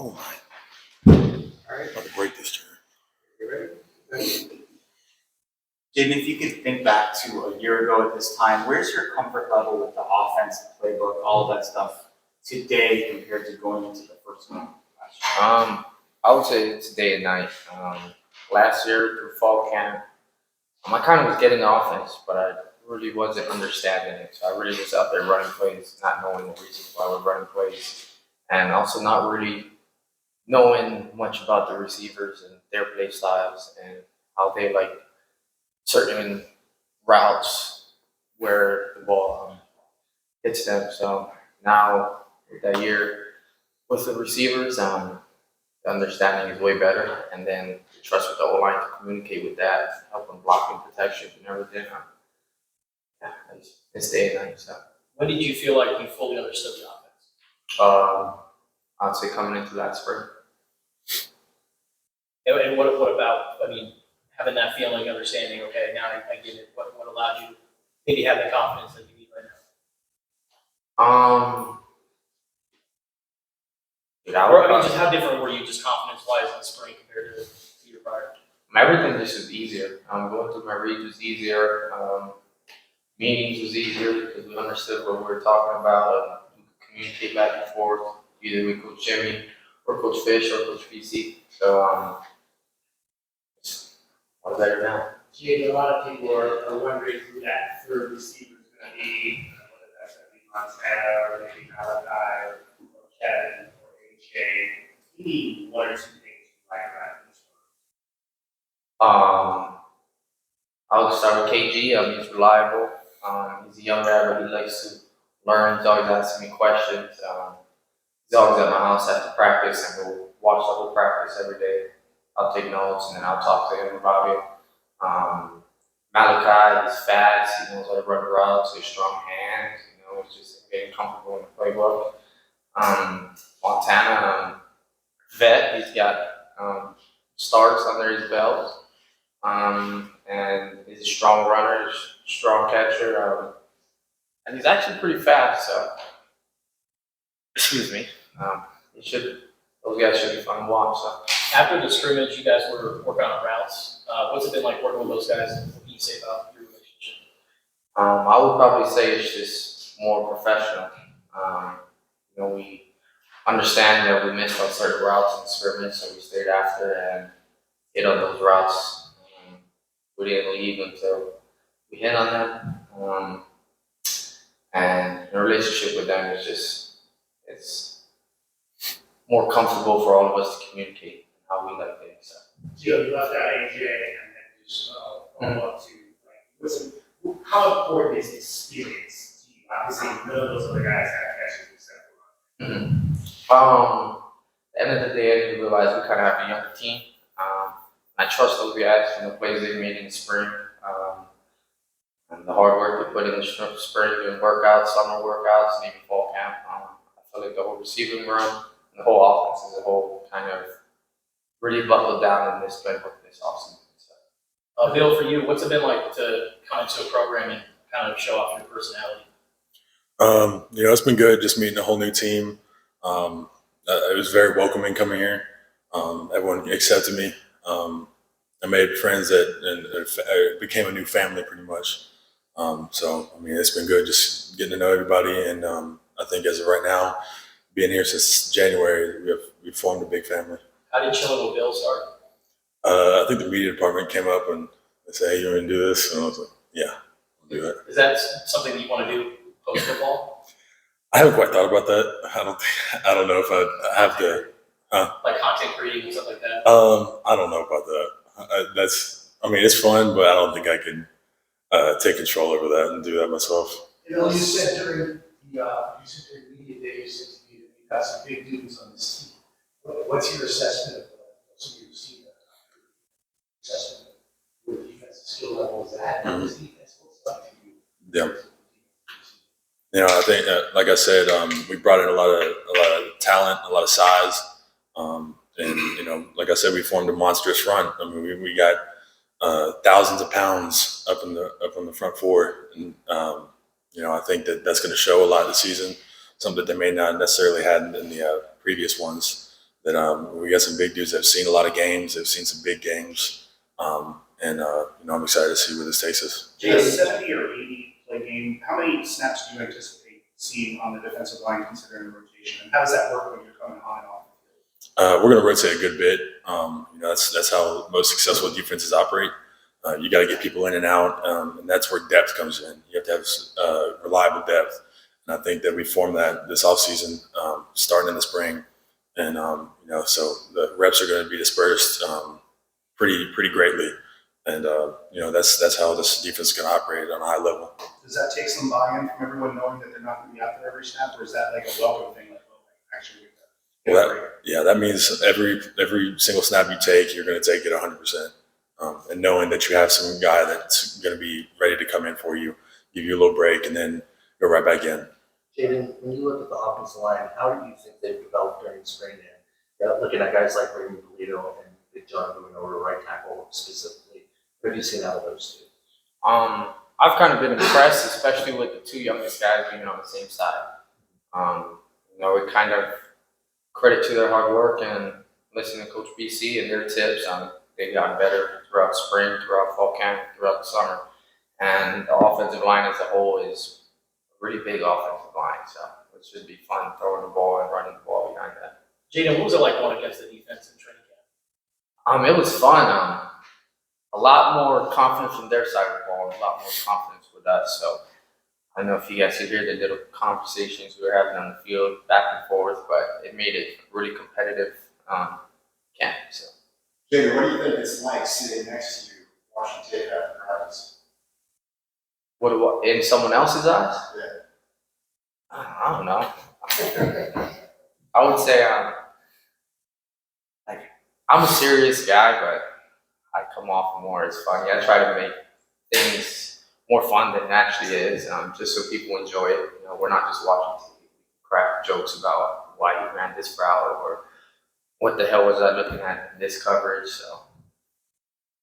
Oh my. All right. About to break this chair. You ready? Jayden, if you could think back to a year ago at this time, where's your comfort level with the offense, the playbook, all of that stuff today compared to going into the first game last year? I would say it's day and night. Last year through fall camp, I kind of was getting the offense, but I really wasn't understanding it. So I really was out there running plays, not knowing the reasons why we're running plays, and also not really knowing much about the receivers and their play styles and how they like certain routes where the ball hits them. So now with that year with the receivers, the understanding is way better, and then the trust with the O-line to communicate with that, help them blocking protection and everything. Yeah, it's day and night. So When did you feel like you fully understood the offense? I'd say coming into that spring. And what about, I mean, having that feeling, understanding, okay, now I get it, what allowed you to maybe have the confidence that you need right now? Or, I mean, just how different were you just confidence-wise in the spring compared to the year prior? Everything just was easier. Going through my reads was easier. Meetings was easier because we understood what we were talking about and we could communicate back and forth, either with Coach Jimmy or Coach Fish or Coach PC. So, it's a lot better now. Jayden, a lot of people are wondering who that third receiver is going to be. Whether that's going to be Montana or maybe Malachi or Kevin or AJ. You need one or two things you like about this one. I would start with KG. He's reliable. He's a young guy, but he likes to learn. He's always asking me questions. He's always at my house after practice, and we'll watch the whole practice every day. I'll take notes, and then I'll talk to him about it. Malachi is fast. He knows how to run routes. He has strong hands. He's just getting comfortable in the playbook. Montana, vet. He's got starts under his belt. And he's a strong runner, strong catcher, and he's actually pretty fast. So, excuse me. Those guys should be fun to watch. So. After the scrimmage, you guys were working on routes. What's it been like working with those guys, and what can you say about your relationship? I would probably say it's just more professional. We understand that we missed on certain routes in the scrimmage, so we stayed after and hit on those routes. We didn't leave until we hit on them. And the relationship with them is it's more comfortable for all of us to communicate how we like things. So. Joe, you left out AJ and then just follow up to how important is experience to you? Obviously, none of those other guys have catches except for one. At the end of the day, I realize we kind of have a young team. I trust those guys from the plays they've made in the spring, and the hard work they put in the spring, doing workouts, summer workouts, and even fall camp. I feel like the whole receiving room and the whole offense as a whole kind of really buckled down in this playbook this offseason. So. Bill, for you, what's it been like to come into a program and kind of show off your personality? It's been good just meeting a whole new team. It was very welcoming coming here. Everyone accepted me. I made friends and it became a new family pretty much. It's been good just getting to know everybody. And I think as of right now, being here since January, we've formed a big family. How did chilling with Bill start? I think the media department came up and they said, "Hey, you want to do this?" And I was like, "Yeah, I'll do it." Is that something that you want to do post football? I haven't quite thought about that. I don't know if I have to. Like content creating and stuff like that? I don't know about that. It's fun, but I don't think I can take control over that and do that myself. You said during the media day, you said to me that you got some big dudes on this team. What's your assessment of some of your senior assessment of where the defensive skill level is at? And this defense looks like to you? Yeah. I think, like I said, we brought in a lot of talent, a lot of size. Like I said, we formed a monstrous front. We got thousands of pounds up in the front four, and I think that's going to show a lot this season. Something that they may not necessarily had in the previous ones. that we got some big dudes that have seen a lot of games, they've seen some big games, and I'm excited to see where this takes us. Jay, a 70 or 80 play game, how many snaps do you anticipate seeing on the defensive line considering the rotation? And how does that work when you're coming on and off? We're going to rotate a good bit. That's how most successful defenses operate. You got to get people in and out, and that's where depth comes in. You have to have reliable depth, and I think that we formed that this offseason, starting in the spring, and so the reps are going to be dispersed pretty greatly, and that's how this defense is going to operate on a high level. Does that take some buy-in from everyone knowing that they're not going to be out there every snap, or is that like a welcome thing? Like, oh, actually, that means every single snap you take, you're going to take it 100%. And knowing that you have some guy that's going to be ready to come in for you, give you a little break, and then go right back in. Jayden, when you look at the offensive line, how do you think they've developed during spring? And looking at guys like Raymond Polito and Big John moving over to right tackle specifically, what have you seen out of those two? I've kind of been impressed, especially with the two youngest guys being on the same side. It kind of credit to their hard work and listening to Coach BC and their tips. They've gotten better throughout spring, throughout fall camp, throughout the summer. And the offensive line as a whole is a really big offensive line. So it should be fun throwing the ball and running the ball behind that. Jayden, what was it like going against the defense in training camp? It was fun. A lot more confidence from their side of the ball, and a lot more confidence with us. So I don't know if you guys could hear the little conversations we were having on the field, back and forth, but it made it really competitive camp. So. Jay, what do you think it's like sitting next to you watching tape after practice? What in someone else's eyes? Yeah. I don't know. I would say I'm a serious guy, but I come off more as funny. I try to make things more fun than it actually is, just so people enjoy it. We're not just watching TV. Crack jokes about why he ran this route or what the hell was I looking at in this coverage. So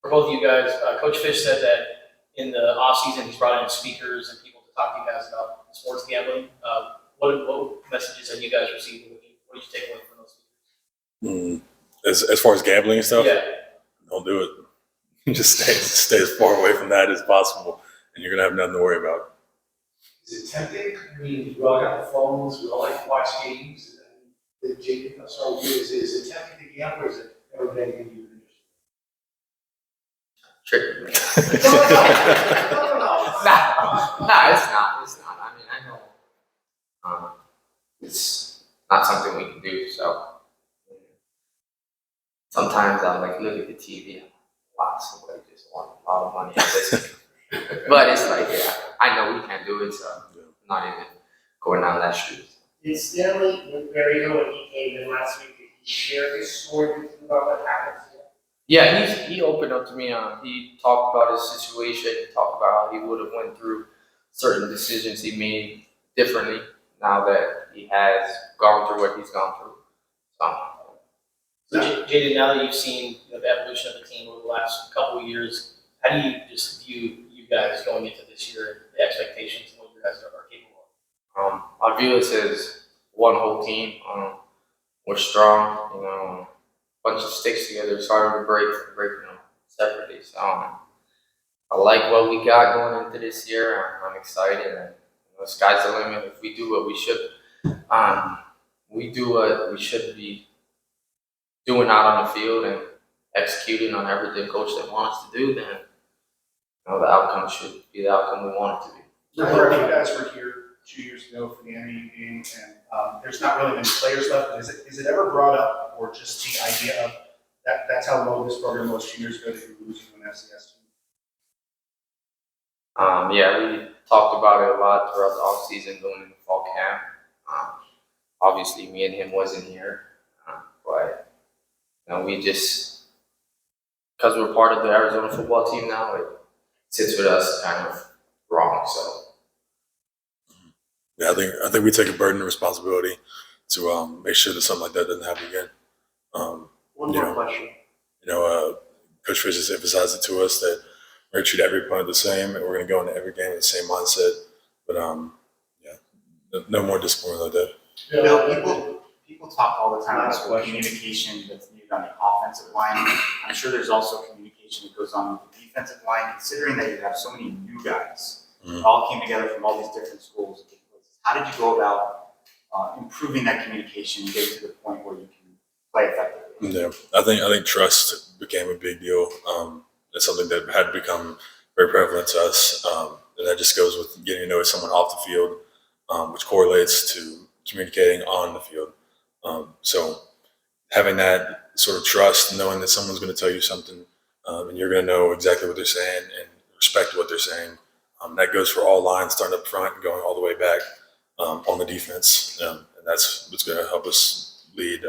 For both of you guys, Coach Fish said that in the offseason he's brought in speakers and people to talk to you guys about sports gambling. What messages have you guys received? What did you take away from those speakers? As far as gambling and stuff, Yeah. don't do it. Just stay as far away from that as possible, and you're gonna have nothing to worry about. Is it tempting? I mean, we all got the phones, we all like to watch games. Jayden, I'm sorry, is it tempting to gamble, or is it everybody can do it? trick me. No, It's not. I mean, I know it's not something we can do. So sometimes I'm like, look at the TV. I'm like, wow, somebody just won a lot of money at this. But it's like, yeah, I know we can't do it, so I'm not even going down that street. Did Stanley Berrio, when he came in last week, did he share his story with you about what happened to him? Yeah, he opened up to me. He talked about his situation. He talked about how he would have went through certain decisions he made differently now that he has gone through what he's gone through. So Jayden, now that you've seen the evolution of the team over the last couple of years, how do you just view you guys going into this year and the expectations and what you guys are capable of? I view us as one whole team. We're strong, bunch of sticks together. It's harder to break them separately. So I like what we got going into this year. I'm excited, and the sky's the limit. If we do what we should, we do what we should be doing out on the field and executing on everything coach that wants us to do, then the outcome should be the outcome we want it to be. Remember, you guys were here 2 years ago for the NAU game, and there's not really many players left. But is it ever brought up, or just the idea of that's how low this program was 2 years ago that you were losing to an FCS team? Yeah, we talked about it a lot throughout the off season, going into fall camp. Obviously, me and him wasn't here, but we just, because we're part of the Arizona football team now, it sits with us kind of wrong. So. Yeah, I think we take a burden of responsibility to make sure that something like that doesn't happen again. One more question. Coach Fish has emphasized it to us that we're going to treat every opponent the same, and we're going to go into every game with the same mindset. But no more discipline like that. Bill, people People talk all the time Last about the question. communication that's needed on the offensive line. I'm sure there's also communication that goes on with the defensive line, considering that you have so many new guys that all came together from all these different schools and different places. How did you go about improving that communication and getting to the point where you can play effectively? Yeah, I think trust became a big deal. It's something that had become very prevalent to us, and that just goes with getting to know someone off the field, which correlates to communicating on the field. So having that sort of trust, knowing that someone's going to tell you something, and you're going to know exactly what they're saying and respect what they're saying. That goes for all lines, starting up front and going all the way back on the defense, and that's what's going to help us lead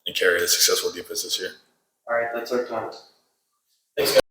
and carry a successful defense this year. All right, that's our time. Thanks, guys.